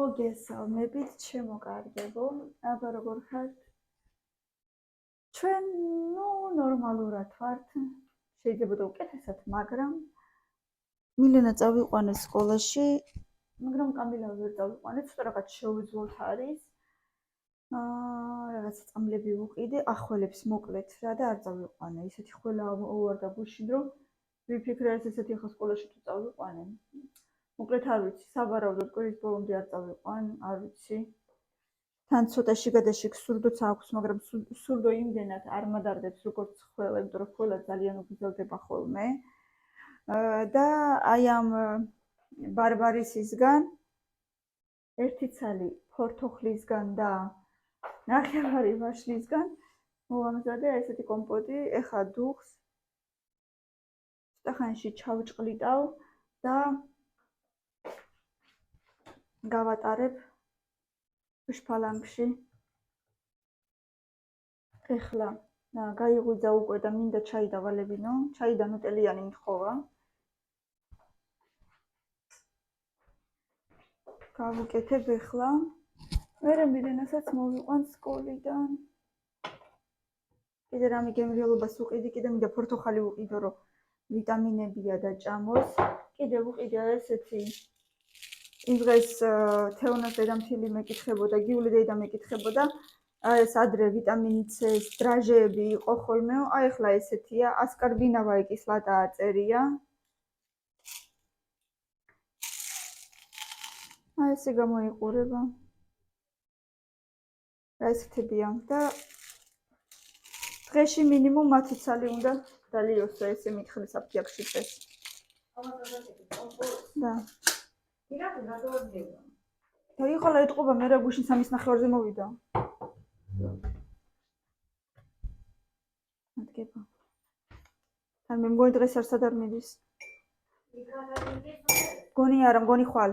მოგესალმებით, ჩემო კარგებო, აბა როგორ ხართ? ჩვენ, ნორმალურად ვართ. შეიძლება და უკეთესად, მაგრამ მილენა წავიყვანეს სკოლაში, მაგრამ კამილა ვერ წავიყვანეს, ცოტა რაღაც შეუძლოთ არის. რაღაც წამლები ვუყიდე, ახველებს მოკლედ რა და არ წავიყვანე. ისეთი ხველა ავარდა გუშინ, რომ ვიფიქრე ესეთი ახლა სკოლაში თუ წავიყვანე. მოკლედ არ ვიცი, საბარავდოდ კვირის ბოლომდე არ წავიყვან, არ ვიცი. თან ცოტა შიგადაშიგ სურდოც აქვს, მაგრამ სურდო იმდენად არ მადარდებს როგორც ხველა, იმიტომ რომ ხველა ძალიან უგრძელდება ხოლმე. და აი ამ ბარბარისისგან ერთი ცალი ფორთოხლისგან და ნახევარი ვაშლისგან მოვამზადე ესეთი კომპოტი, ეხა დუხს ცოტახანში ჩავჭყლიტავ და გავატარებ შფალანგში. ეხლა გაიღვიძა უკვე და მინდა ჩაი დავალებინო, ჩაიდან უტელიანი მთხოვა. გავუკეთებ ეხლა. მერე მილენასაც მოვიყვან სკოლიდან. კიდე რამე გემრიელობას უყიდი, კიდე მინდა ფორთოხალი უყიდო, რომ ვიტამინებია და ჭამოს. კიდე ვუყიდე ესეთი იმ დღეს თეონას დედამთილი მეკითხებოდა, გიული დედა მეკითხებოდა, ეს ადრე ვიტამინი C-ის დრაჟეები იყო ხოლმე, აი ახლა ესეთია, ასკარბინავა ეკისლატაა წერია. აი ესე გამოიყურება. რა ესეთებია და დღეში მინიმუმ 10 ცალი უნდა დალიოსო, ესე მითხრის აფთიაქში წეს. და და იღალა ეტყობა, მე რა გუშინ 3:30-ზე მოვიდა. ადგება. თან მე მგონი დღეს არსად არ მიდის. მგონი არა, მგონი ხვალ.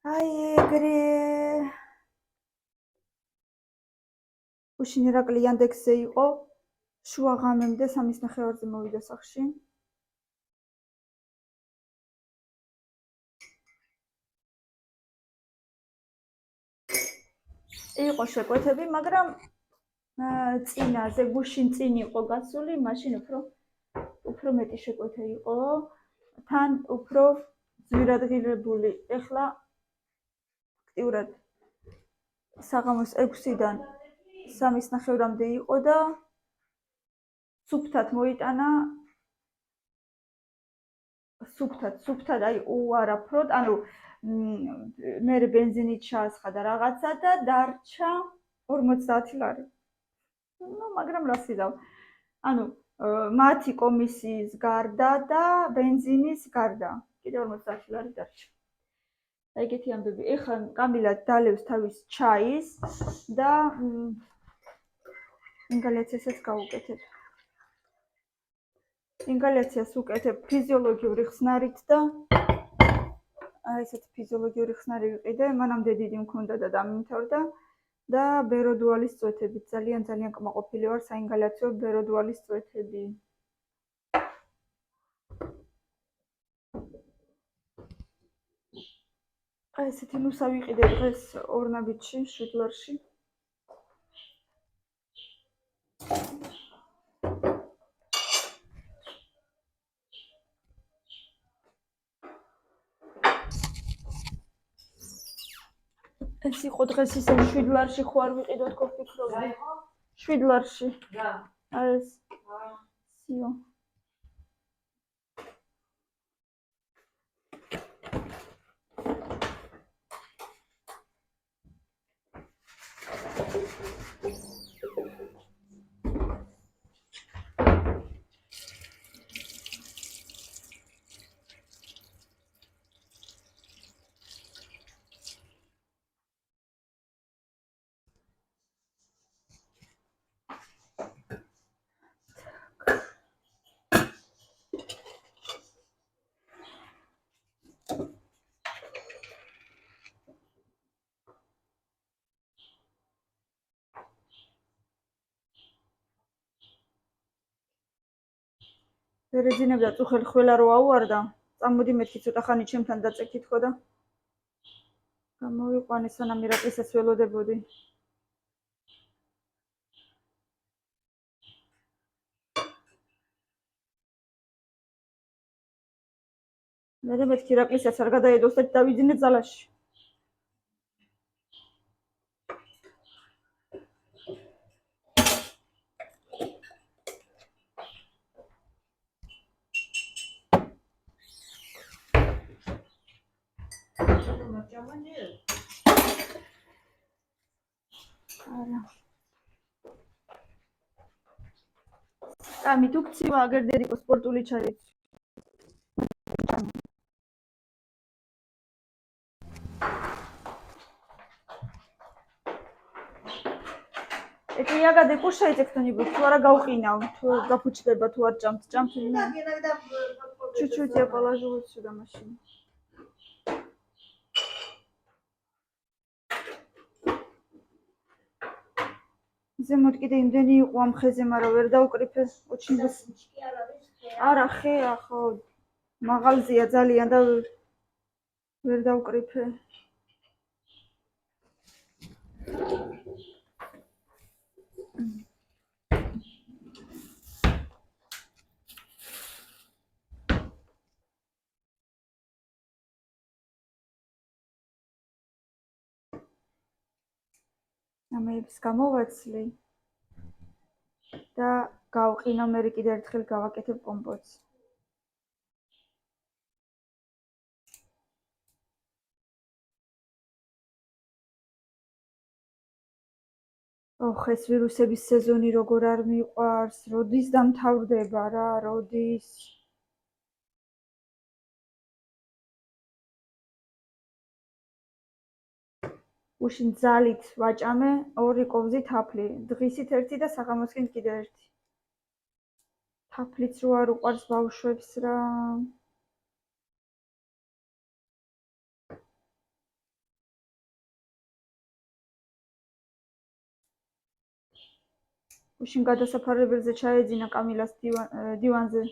აი ეგრე. უშინ ირაკლი ანდექსზე იყო, შუა ღამემდე 3:30-ზე მოვიდა სახში. იყო შეკვეთები, მაგრამ წინაზე გუშინ წინ იყო გასული, მაშინ უფრო მეტი შეკვეთე იყო, თან უფრო ძვირადღირებული. ეხლა აქტიურად საღამოს 6-დან 3:30-მდე იყო და სუფთად მოიტანა. სუფთად, აი უარაფროდ, ანუ მე ბენზინი ჩაასხა და რაღაცა და დარჩა 50 ლარი. მაგრამ რა სიდავ. ანუ მათი კომისიის გარდა და ბენზინის გარდა კიდე 50 ლარი დარჩა. ეგეთი ამბები. ეხლა კამილა დალევს თავის ჩაის და ინგალაციასაც გავუკეთებ. ინგალაციას უკეთებ ფიზიოლოგიური ხსნარით და აი ესეთი ფიზიოლოგიური ხსნარი ვიყიდე, მანამდე დიდი მქონდა და დამიმთავრდა და ბეროდუალის წვეთებით. ძალიან კმაყოფილი ვარ საინგალაციო ბეროდუალის წვეთები. აი ესეთი ნუსა ვიყიდე დღეს ორნაბიტში, 7 ლარში. ეს იყო დღეს ისე 7 ლარში ხო არ ვიყიდოთ ხო ვფიქრობდი? 7 ლარში. და აი ეს. სიო. ვერეძინებდა წუხელი ხველა რო აუარდა, წამოდი მეთქი ცოტა ხანი ჩემთან დაწექით ხო და გამოვიყვანე სანამ ირაკლისას ველოდებოდი. მე მეთქი ირაკლისას არ გადაედოს და დავიძინე ძალაში. არა. ამით უქცივა აგერდერიკო სპორტული ჩაი. ეტიაგადე კუშაიძე ქთონიბო თუ არა გავყინავ თუ გაფუჭდება თუ არ ჭამთ чуть-чуть я положу вот сюда машину. ზემოთ კიდე იმდენი იყო ამ ხეზე, მაგრამ ვერ დაუკრიფე. ოჩინდეს. არა, ხეა ხო. მაღალზეა ძალიან და ვერ დაუკრიფე. ამებს გამოვაცლი და გავყინო, მე კიდე ერთხელ გავაკეთებ კომპოტს. ოხ, ეს ვირუსების სეზონი როგორ არ მიყვარს, როდის დამთავრდება რა, როდის? უშინ ძალით ვაჭამე, 2 კოვზი თაფლი, დღისით 1 და საღამოსკენ კიდე 1. თაფლიც რო არ უყვარს ბავშვებს რა. უშინ გადასაფარებელზე ჩაეძინა კამილას დივანზე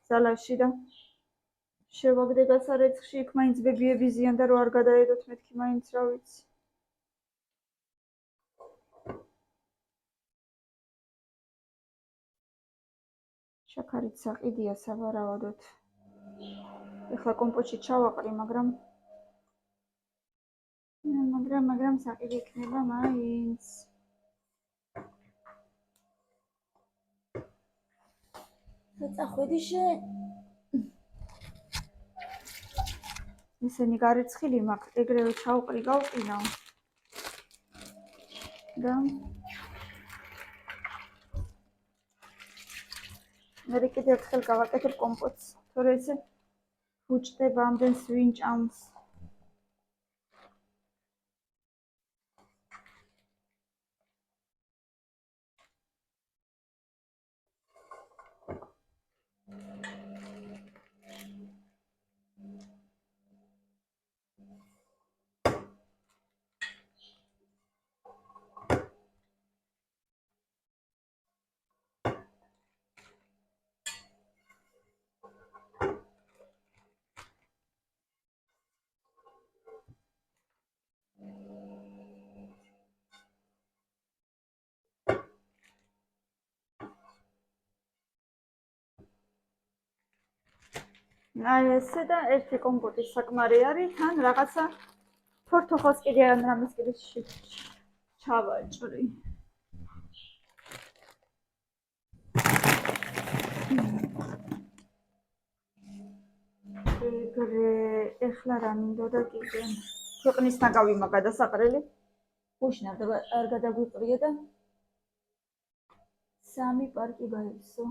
ზალაში და შევაგდე გასარეცხში, იქ მაინც ბებიები ზიან და რო არ გადაედოთ მეთქი მაინც რა ვიცი. შაქარით საყიდია სავარაუდოდ. ეხლა კომპოტში ჩავაყრი, მაგრამ საყიდი იქნება მაინც. წახვედი შენ. ისინი გარეცხილი მაქვს, ეგრევე ჩავყრი, გავყინავ. და მე კიდე ერთხელ გავაკეთებ კომპოტს, თორე ესე ფუჭდება ამდენს ვინ ჭამს. აი ესე და ერთი კომპოტის საკმარი არის, თან რაღაცა ფორთოხოს კიდე ან რამის კიდე ჩავაჭრი. ეხლა რა მინდოდა კიდე? ქვეყნის ნაგავი მაგა დასაყრელი. უშინ არ გადაგვიყრია და 3 პარკი გაეცო.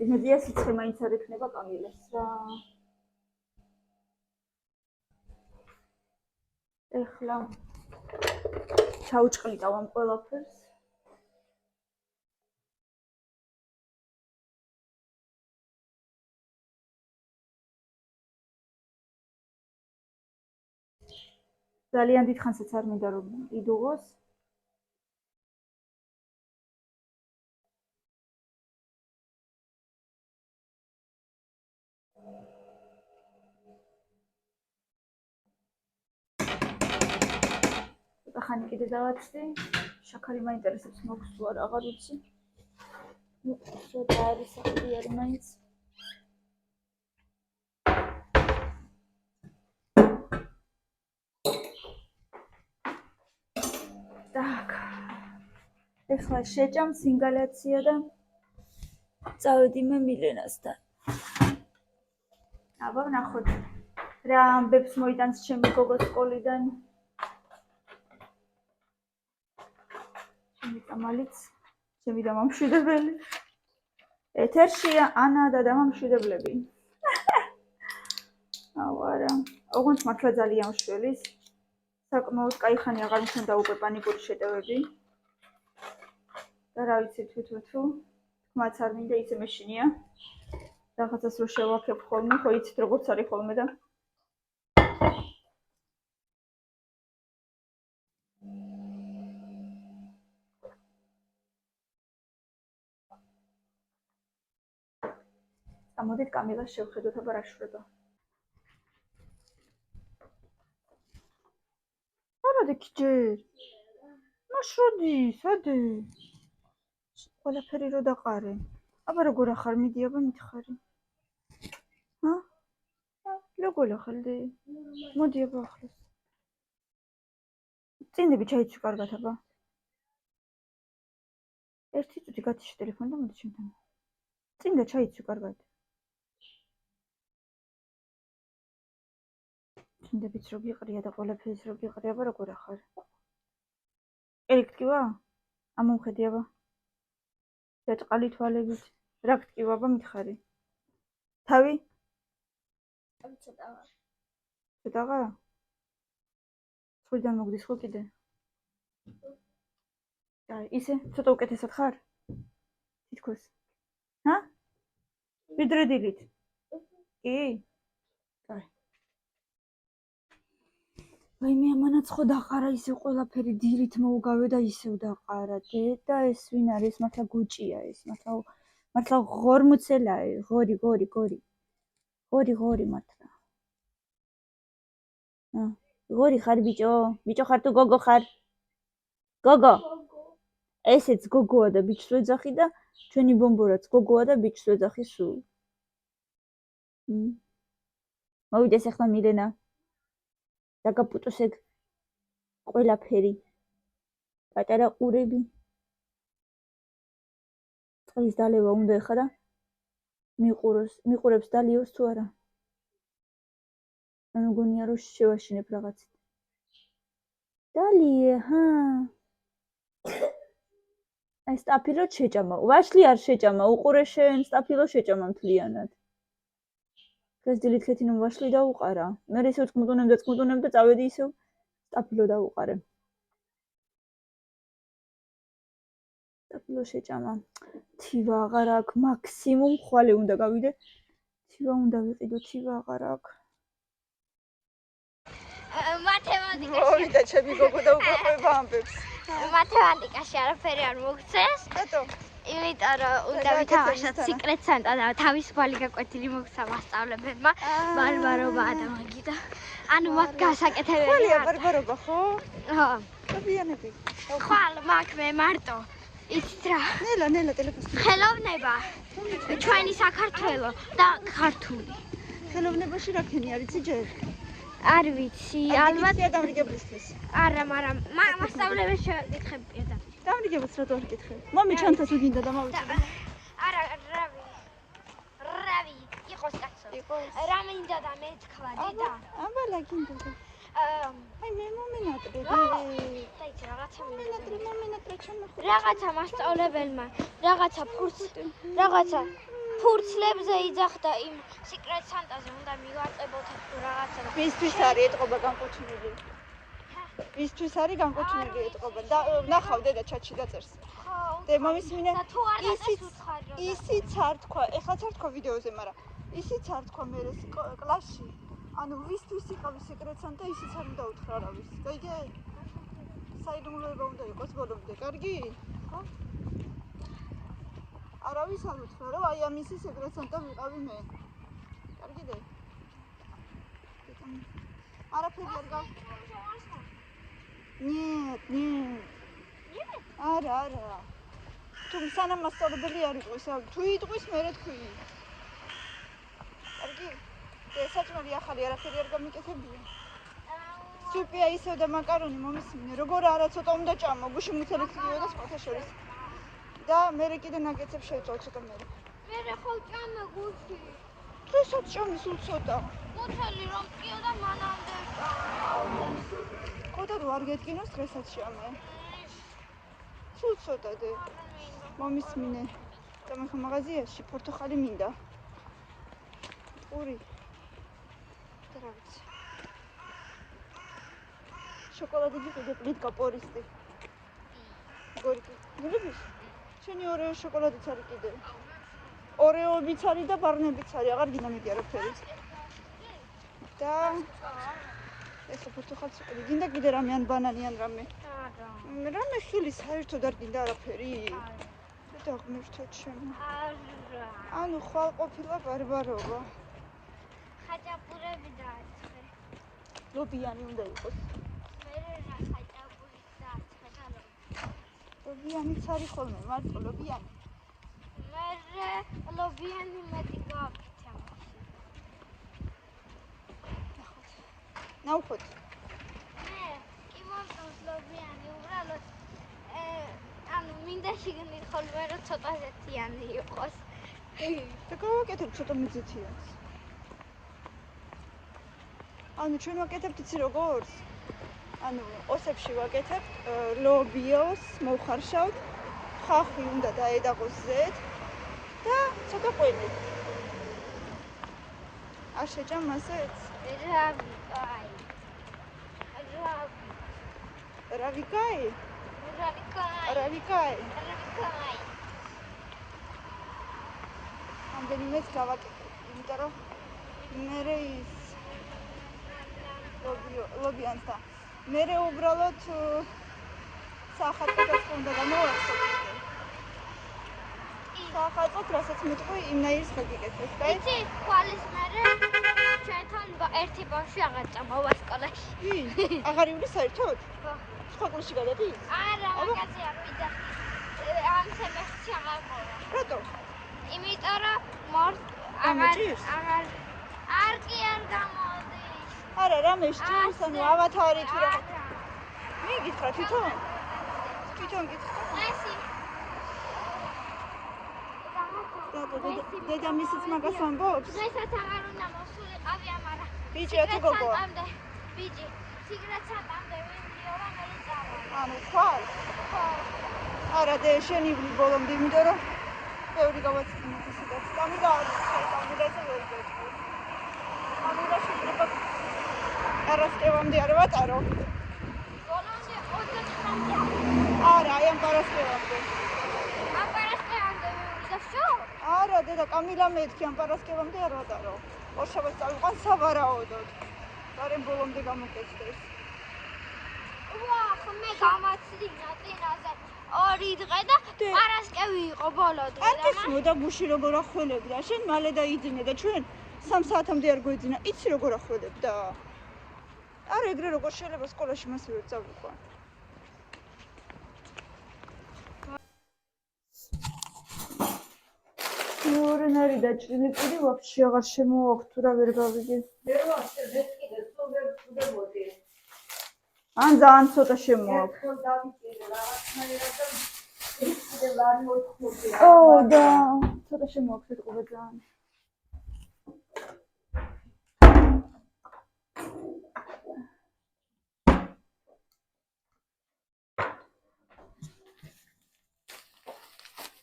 იმედია სიცხე მაინც არ იქნება კამილას რა. ეხლა ჩაუჭყლიტავ ამ ყველაფერს. ძალიან დიდხანსაც არ მინდა რომ იდუღოს. ხანი კიდე დავაცდი. შაქარი მაინტერესებს მოქვს თუ არა, აღარ ვიცი. ნუ ცოტა არის ახალი მაინც. Так. ეხლა შეჭამ სინგალაცია და წავედი მე მილენასთან. აბა ვნახოთ რა ამბებს მოიტანს ჩემი გოგო სკოლიდან. ჩემი წამალიც, ჩემი დამამშვიდებელი. ეთერშია ანა და დამამშვიდებლები. არა, ოღონდ მართლა ძალიან უშველის. საკმაოდ კაი ხანი აღარ მქონდა უკვე პანიკური შეტევები. და რა ვიცი თუ თქმაც არ მინდა ისე მეშინია. რაღაცას რო შევაქებ ხოლმე, ხო იცით როგორც არის ხოლმე და ამოდით კამილას შევხედოთ აბა რა შვრება. არა დიქჯერ. მაშროდი, სადე? ყველაფერი რო დაყარე. აბა როგორ ახარ მიდი აბა მითხარი. ჰა? როგორ ახალდი? მოდი აბა ახლა. წინდები ჩაიცვი კარგად აბა. ერთი წუთი გათიშე ტელეფონი და მოდი ჩემთან. წინდა ჩაიცვი კარგად. წინდებიც რო გიყრია და ყველაფერს რო გიყრია, აბა როგორ ახარ? ელი გტკივა? ამომხედი აბა. დაჭყალი თვალებით. რა გტკივა აბა მითხარი? თავი? ცოტაა. ცოტაა? სულიდან მოგდის ხო კიდე? აი, ისე ცოტა უკეთესად ხარ? თითქოს. ჰა? ვიდრე დილით? კი? აი. ვაიმე ამანაც ხო დაყარა ისე ყველაფერი დილით მოუგავე და ისევ დაყარა. დედა ეს ვინ არის? მართლა გუჭია ეს. მართლა ღორმუცელაა. ღორი მართლა. ღორი ხარ ბიჭო? ბიჭო ხარ თუ გოგო ხარ? გოგო. ესეც გოგოა და ბიჭს ვეძახი და ჩვენი ბომბორაც გოგოა და ბიჭს ვეძახი სულ. მოვიდეს ახლა მილენა. დაგაპუტოს ეგ ყველაფერი. პატარა ყურები. წყლის დალევა უნდა ეხა და მიყურებს დალიოს თუ არა. მეგონია რომ შევაშინებ რაღაცით. დალიე, ჰა. აი სტაფილო შეჭამა. ვაშლი არ შეჭამა, უყურე შენ სტაფილო შეჭამა მთლიანად. გასდილით ქეთინო ვაშლი დაუყარა. მე ისევ წმუტუნებ და წავედი ისევ სტაფილო დაუყარე. სტაფილო შეჭამა. თივა აღარ აქვს, მაქსიმუმ ხვალე უნდა გავიდე. თივა უნდა ვიყიდო, თივა აღარ აქვს. მათემატიკაში. მოვიდა ჩემი გოგო და უყვება ამბებს. მათემატიკაში არაფერი არ მოგწეს. რატო? იმიტომ რომ უნდა ვითამაშოთ Secret Santa და თავისუფალი გაკვეთილი მოგცა მასწავლებელმა. ბარბარობაა და მაგი და ანუ მაგ გასაკეთებელი. ხვალია ბარბარობა ხო? ხო. დაბიანები. ხვალ მაგ მე მარტო. იცით რა? ნელა ტელეფონს. ხელოვნება. ჩვენი საქართველო და ქართული. ხელოვნებაში რა ქენი არის ჯერ? არ ვიცი, ალბათ დამრიგებლისთვის. არა, მაგრამ მასწავლებელს შევეკითხებია და დამრიგებელს რა თქმა უნდა. მომი ჩანთა თუ გინდა და მოვიწოდე. არა, რავი, იყოს კაცო. რა მინდა და მე თქვა დედა. აბა რა გინდა და. აი მე მომენატრე. დაიჭირა რაღაცა მომენატრე ჩემო. რაღაცა მასწავლებელმა, რაღაცა ფურცლებზე იძახდა იმ Secret Santa-ზე უნდა მივაწებოთ რაღაცა. ვისთვის არის ეთყობა განკუთვნილი? ვისთვის არის განკუთვნილი ეთყობა? და ნახავ დედა ჩატში დაწერს. ხო. და მომისმინე ისიც არ თქვა, ეხლაც არ თქვა ვიდეოზე, მაგრამ ისიც არ თქვა მე კლასში. ანუ ვისთვის იყავი სეკრეტსანტა ისიც არ უნდა უთხრა არავის. გაიგე? საიდუმლოება უნდა იყოს ბოლომდე. კარგი? ხო? არავის არ უთხრა, რომ აი ამისი სეკრეტსანტა ვიყავი მე. კარგიდე? არაფერი არ გა Нет. არა. თუ სანამ მასწავლებელი არ იყოს, თუ იტყვის მე რა თქვი. კარგი? საჭმელი ახალი არაფერი არ გამიკეთებია. სუპია ისევ და მაკარონი მომისმინე, როგორ არა ცოტა უნდა ჭამო, გუში მუცელექციო და სხვათა შორის. და მე კიდე ნაგეცებს შევწავ ცოტა მე. მე ხო ჭამე გუში. დღესაც ჭამე სულ ცოტა. მუცელი რომ ყიო და მანამდე ჭამე. ხოდა რო არ გეტკინოს დღესაც ჭამე. სულ ცოტა დე. მომისმინე. და მე ხო მაღაზიაში პორტოხალი მინდა. პური. და რა ვიცი. შოკოლადი გიყიდე პლიტკა პორისტი. გორიკი. მიგების? შენი ორეო შოკოლადიც არის კიდე. ორეოებიც არის და ბარნებიც არის, აღარ გინდა მეტი არაფერი. და ეს პორტოხალს უყიდი. გინდა კიდე რამე ან ბანანი ან რამე? არა. რამე ხილი საერთოდ არ გინდა არაფერი? და ღმერთო ჩემო. არა. ანუ ხვალ ყოფილა ბარბარობა. ხაჭაპურები დააცხე. ლობიანი უნდა იყოს. მე რა ხაჭაპური დააცხე და ლობიანიც არის ხოლმე, მარტო ლობიანი. მე ლობიანი მეტი გავაკეთე. ნაუხოთ. მე კი მომწონს ლობიანი, უბრალოდ ანუ მინდა შიგნით ხოლმე რომ ცოტა ზეთიანი იყოს. და გავაკეთებ ცოტა მიზეთიანს. ანუ ჩვენ ვაკეთებთ იცი როგორც? ანუ ოსებში ვაკეთებთ ლობიოს მოვხარშავთ, ხახვი უნდა დაედაღოს ზეთ და ცოტა ყველი. არ შეჭამ მასეც? რავიკაი? ამდენიმეც გავაკეთებ, იმიტომ რომ მერე ის ლობიანს და მერე უბრალოდ სახატვაც უნდა გამოვაცხო. სახატვაც რასაც მეტყვი იმ ნაირს გაგიკეთებ, და იცი, ხვალის მერე ჩვენთან ერთი ბავშვი აღარ წამოვა სკოლაში. აღარ ივრი საერთოდ? ხო. სხვა კლასში გადადის? არა, მაგაზე არ ვიდა. ამ სემესტრში აღარ მოვა. რატო? იმიტომ რომ არ გამოდის. არა, რამე სჭირს, ანუ ავათარი თუ რა. მიგითხრა თვითონ? თვითონ გითხრა? ესი. დედამისიც მაგას ამბობს? დღესაც აღარ უნდა მოსულიყავი ამარა. ბიჭია თუ გოგოა? ბიჭი, სიგრეტსანტამდე ვიმდიოვა, მე წავა. ანუ ხვალ? ხო. არა, დე შენი ვლი ბოლომდე, იმიტომ რომ ბევრი გავაცდინეთ ისედაც. კამი გააქვს, კამილაზე ვერ გეტყვი. კამილა შეიძლება პარასკევამდე არ ვატარო. ბოლომდე 29-მდე. არა, აი ამ პარასკევამდე. ამ პარასკევამდე ვიზავშო? არა, დედა, კამილა მეთქი ამ პარასკევამდე არ ვატარო. ორშაბათს წავიყვან სავარაუდოდ. გარემ ბოლომდე გამოკეთდეს. ვახ, მე გამაცდინა წინაზე 2 დღე და პარასკევი იყო ბოლო დღე. არ გესმოდა გუში როგორ ახველებდა. შენ მალე დაიძინე და ჩვენ 3 საათამდე არ გვეძინა. იცი როგორ ახველებდა? არა, ეგრე როგორ შეიძლება სკოლაში მასე ვერ წავიყვან. მეორე ნარი დაჭრილი პირი ვაფშე აღარ შემოაქვს თუ რა ვერ გავიგე. მე ვაფშე მეთქიდე სულ ვერ ვხვდებოდი. ან ძალიან ცოტა შემოაქვს. ხო დავიჭირე რაღაცნაირად და კიდე ვარ მოხმობდი. და ცოტა შემოაქვს ეთყობა ძალიან.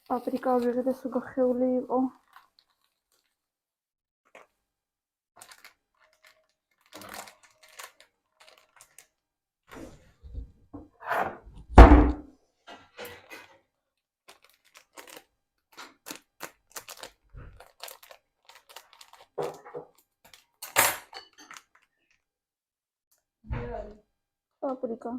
პაპრიკა ვიღე და სულ გახეული იყო. პაპრიკა.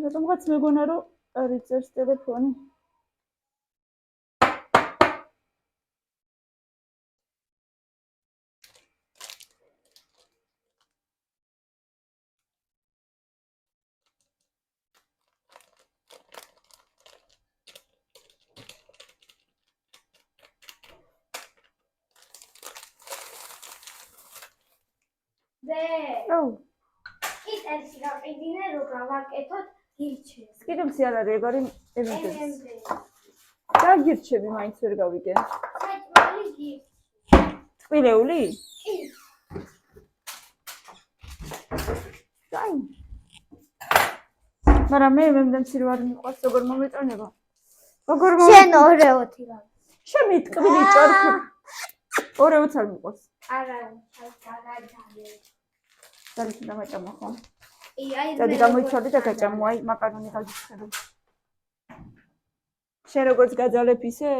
რატომღაც მეგონა რომ არ იწერს ტელეფონი. აუ, კიტერში გაყიდინე რომ გავაკეთოთ გირჩევს. კიდევ არ არის ეგარი ევიდენს. და გირჩები მაინც ვერ გავიგე. საჭმელი გირჩი. წყვილეული? კი. აი. მაგრამ მე მემდემცი რო არ მიყვარს როგორ მომეწონება. როგორ შენ ორეოთი რა. შემი ტკბილი ჭორხი. ორეოც არ მიყვარს. არა, გადაჯალე. ძალიან დამაჭამა ხო? აი, დადი გამოიცვალე და გაჭამო, აი მაკარონი გავიცხადო. შენ როგორც გაძალებ ისე?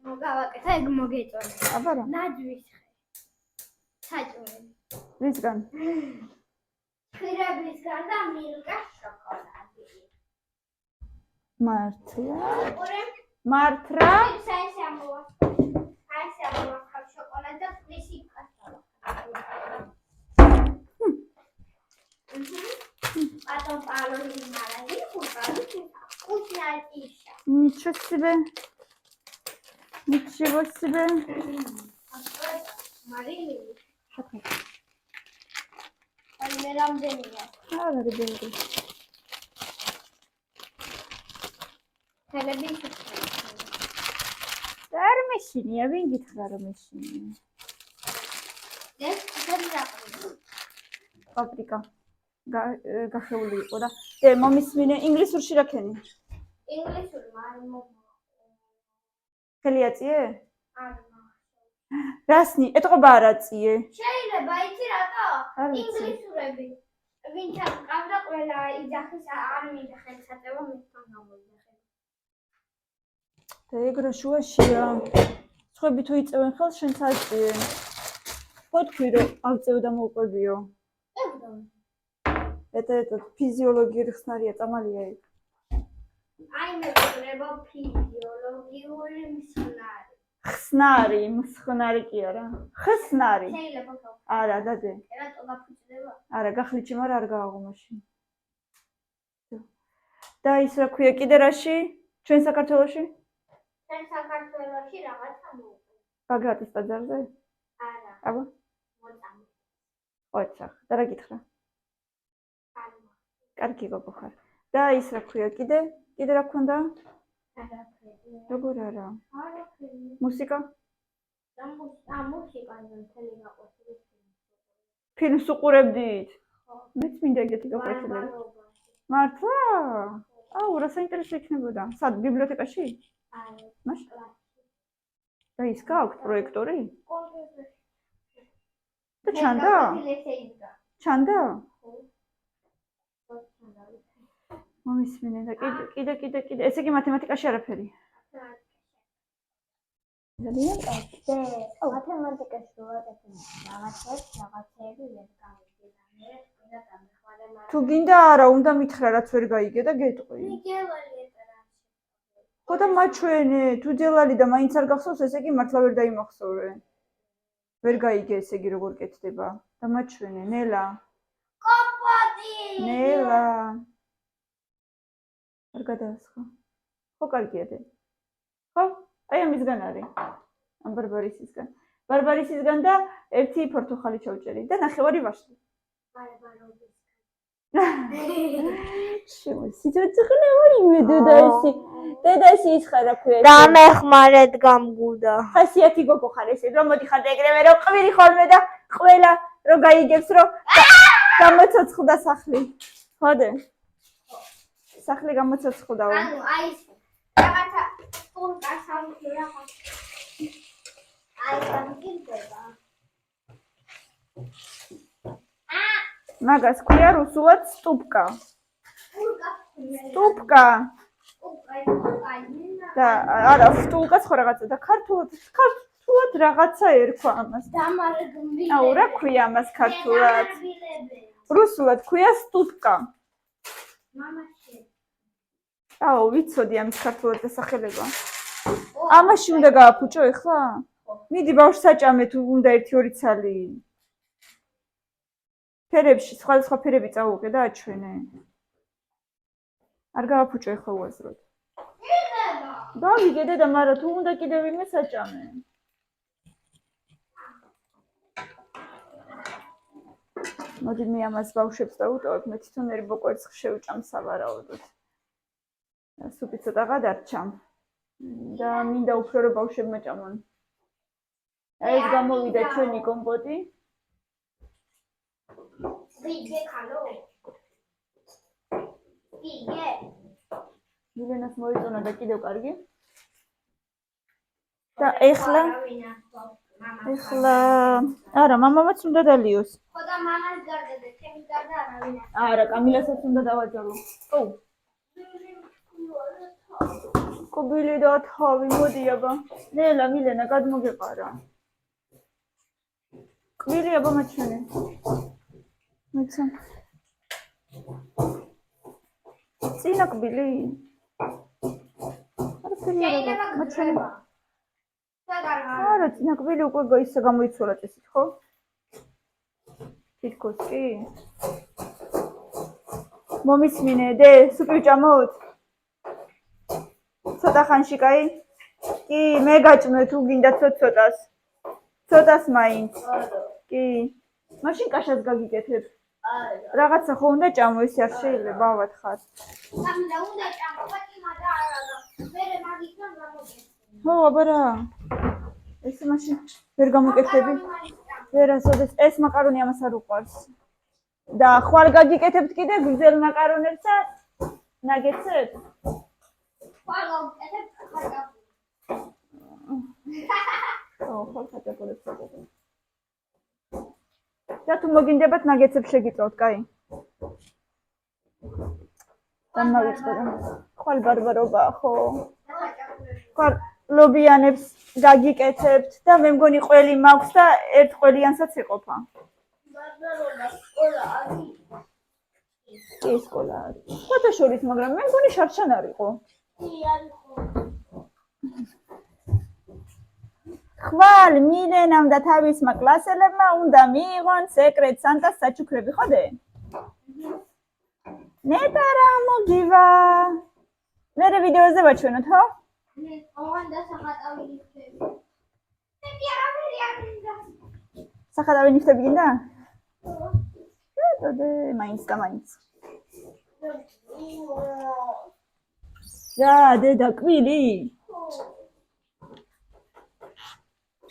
მოგავაკეთა ეგ მოგეწონა. აბარა. ნაძვის ხე. საჭმელი. რისგან? ხირებისგან და მილკა შოკოლადი. მართლა? ორე მართლა? აი შოკოლადი და ფლისი პასტა. Потом положим морозилку, положим вкусная пища. Ничего себе. Ничего себе. А что это? Маринили? Шоколад. Размером денег. ребята. Телевизор. არ მეშინია, ვინ გითხრა რომ მეშინია? ეს შეიძლება. პაპრიკა. გახეული იყო და მომისმინე ინგლისურში რა ქენი? ინგლისური მაგრამ ხელი აწიე? არა. რასნი? ეთყობა არ აწიე? შეიძლება იცი რატო? არ ვიცი. ინგლისურები. ვინც არ ყავდა ყველა იძახის არ მინდა ხელსაწევა მისთან გამოიძახე. და ეგ რა შუაშია? სხვები თუ იწევენ ხელს შენც აწიე. ხო თქვი რომ ავწევ და მოვყვებიო. Это физиология ხსნარია, წამალია ეგ. აი მეუბნება ფიზიოლოგიური მსხნარი. ხსნარი, მსხნარი კი არა. ხსნარი. შეიძლება ხო? არა, დადე. რატო გაფუჭდება? არა, გახლიჩი, მაგრამ არ გააღო მაშინ. და ის რა ქვია კიდე რაში? ჩვენ საქართველოში? ჩვენ საქართველოში რაღაცა მოუყვე. ბაგრატის ბაზარზე? არა. აბა, მოწამე. ოცა, და რა გითხრა? კარგი გოგო ხარ. და ის რა ქვია კიდე? კიდე რა გქონდა? არაფერი. როგორ არა? არაფერი. მუსიკა? მუსიკა მთელი გაყვეთილი. ფილმს უყურებდით? ხო. მეც მინდა ეგეთი გაყვეთილები. მართლა? აუ, რა საინტერესო იქნებოდა. სად ბიბლიოთეკაში? არა. მაშინ? და ის გააქვთ პროექტორი? და ჩანდა? ჩანდა? მომისმინე და კიდე. ესე იგი მათემატიკაში არაფერი. ძალიან კარგი. მათემატიკაში რაღაცეები ვერ გამიგდა. მე უნდა დამეხმარე, მაგრამ თუ გინდა არა, უნდა მითხრა რაც ვერ გაიგე და გეტყვი. მიგევალი ეწერა. ხო და მაჩვენე, თუ ძელალი და მაინც არ გახსოვს, ესე იგი მართლა ვერ დაიმახსოვრე. ვერ გაიგე ესე იგი როგორ კეთდება და მაჩვენე, ნელა. კომპოტი. ნელა. არ გადაასხა. ხო კარგია დე. ხო? აი ამისგან არის. ამ ბარბარისისგან. ბარბარისისგან და ერთი ფორთოხალი ჩავჭერი და ნახევარი ვაშლი. ბარბარობისგან. სიცოცხლე არ იმედოდასი. დედასი იხა რა ქვია. დამეხმარეთ გამგუდა. ხასიათი გოგო ხარ ესე, რომ მოდიხარ ეგრევე რომ ყვირი ხოლმე და ყველა რო გაიგებს რომ გამოცოცხლდა სახლი. ხოდე? სახლი გამოცოცხლდაო. ანუ აი რაღაცა ტურკა სამი რაღაც. აი გამიგდება. მაგას ქვია რუსულად სტუპკა. სტუპკა. და არა, სტულკაც ხო რაღაცა და ქართულად რაღაცა ერქვა ამას. აუ, რა ქვია ამას ქართულად? რუსულად ქვია სტუპკა. აუ, ვიცოდი ამის ქართულად დასახელება. ამაში უნდა გააფუჭო ეხლა? მიდი ბავშვ საჭამე თუ უნდა 1-2 ცალი. ფერებში, სხვადასხვა ფერები წავუყე და აჩვენე. არ გააფუჭო ეხლა უაზროდ. დავიგე დედა, მაგრამ თუ უნდა კიდევ ვინმე საჭამე. მოდი მე ამას ბავშვებს დავუტოვებ, მე თვითონ ერბო კვერცხს შევჭამ სავარაუდოდ. სუპი ცოტა გადარჩამ. და მინდა უფრო რომ ბავშვებმა ჭამონ. ეს გამოვიდა ჩვენი კომპოტი. ვიგე ხალო. ვიგე. მილენას მოიწონა და კიდევ კარგი. და ეხლა არა, მამამაც უნდა დალიოს. ხო და მამას გარდა და ჩემს გარდა არავინ არ. არა, კამილასაც უნდა დავაძალო. ო. კობილი და თავი მოდი აბა. ნელა, მილენა გადმოგეყარა. კვილი აბა მაჩვენე. მეცა. წინა კვილი. არა, ფერია მაჩვენე. არა, წინა კვილი უკვე ისე გამოიცვალა წესით, ხო? თითქოს კი. მომისმინე, დე, სუპი ვჭამოთ? ცოტა ხანში, კაი? კი, მე გაჭმე თუ გინდა ცოტას. ცოტას მაინც. კი. მაშინ კაშას გაგიკეთებ. რაღაცა ხო უნდა ჭამო, ისე არ შეიძლება, ავად ხარ. უნდა ჭამო, მაგრამ არა. მერე მაგითო გამოგეცე. ხო, აბა რა. ესე მაშინ ვერ გამოკეთები. ვერასოდეს ეს მაკარონი ამას არ უყვარს. და ხვალ გაგიკეთებთ კიდე გრძელ მაკარონებსა ნაგეცებს? ხვალ გავუკეთებ, ხარ გაფუ. ხო, ხვალ ხაჭაპურებს ვაკეთებ. და თუ მოგინდებათ ნაგეცებს შეგიწევთ, კაი? და მოვიწყდა. ხვალ ბარბარობაა, ხო? ხვალ ლობიანებს გაგიკეთებთ და მე მგონი ყველი მაქვს და ერთ ყველიანსაც იყოფა. ბარბარობა სკოლა არის. კი, სკოლა არის. სხვათა შორის, მაგრამ მე მგონი შარშან არ იყო. კი, არის ხო. ხვალ მილენამ და თავისმა კლასელებმა უნდა მიიღონ სეკრეტ სანტას საჩუქრები, ხოდე? ნეტა რა მოგივა. მერე ვიდეოზე ვაჩვენოთ, ხო? მე ოღონდ სახატავი ნიფტები. მე არაფერი არ მინდა. სახატავი ნიფტები გინდა? დადე, მაინც და მაინც. რა, დედა, კვილი?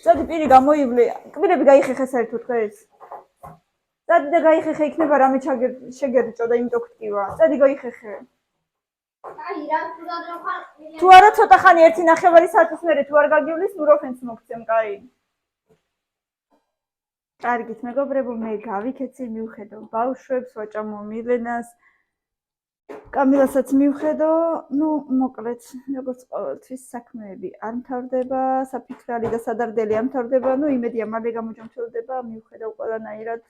წადი პირი გამოივლე. კვირები გაიხეხე საერთოდ დღეს. წადი და გაიხეხე, იქნება რამე შეგერჭო და იმიტომ გტკივა. წადი გაიხეხე. აი, რა ხარ? თუ არა ცოტა ხანი 1.5 საათის მერე თუ არ გაგივლის, ნუროფენს მოგცემ, კაი? კარგით, მეგობრებო, მე გავიქეცი, მივხედო ბავშვებს, ვაჭამო მილენას, კამილასაც მივხედო, ну, მოკლედ, როგორც ყოველთვის საქმეები არ მთავრდება, საფიქრალი და სადარდელი არ მთავრდება, ну, იმედია მალე გამოჯამრთელდება, მივხედავ ყველანაირად,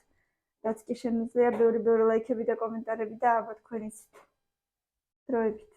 რაც კი შემიძლია, ბევრი ლაიქები და კომენტარები და აბა თქვენიც დროებით.